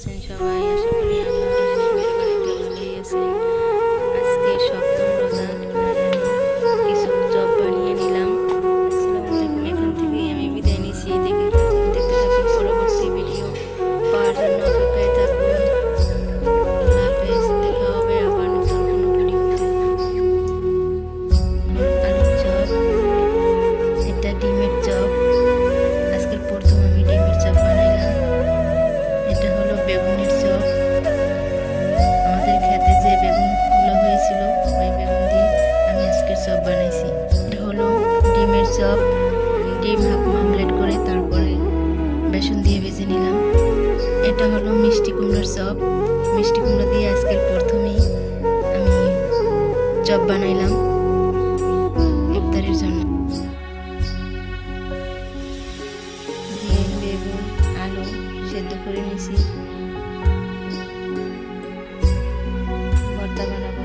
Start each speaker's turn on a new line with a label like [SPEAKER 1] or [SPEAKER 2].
[SPEAKER 1] আছেন সবাই? আশা করি আল্লাহর রহমতে বাড়িতে ভালোই আছেন। আজকে সপ্তম রোজা, কিছু চপ বানিয়ে নিলাম। আসসালামু আলাইকুম। এখান থেকেই আমি বিদায় নিচ্ছি। দেখতে থাকুন পরবর্তী ভিডিও পাওয়ার জন্য অপেক্ষায় থাকুন। আল্লাহ হাফেজ। দেখা হবে আবার নতুন কোনো ভিডিওতে। আলুর চপ, এটা ডিমের চপ। আজকের প্রথম আমি ডিমের চপ বানাইলাম। এটা হলো বেগুনের চপ। আমাদের খেতে যে বেগুনগুলো হয়েছিল ওই বেগুন দিয়ে আমি আজকের চপ বানাইছি। এটা হলো ডিমের চপ। ডিম হাফ অমলেট করে তারপরে বেসন দিয়ে ভেজে নিলাম। এটা হলো মিষ্টি কুমড়োর চপ। মিষ্টি কুমড়ো দিয়ে আজকের প্রথমেই আমি চপ বানাইলাম ইফতারের জন্য। দিয়ে বেগুন আলু সেদ্ধ করে নিয়েছি, ভর্তা বানাবো।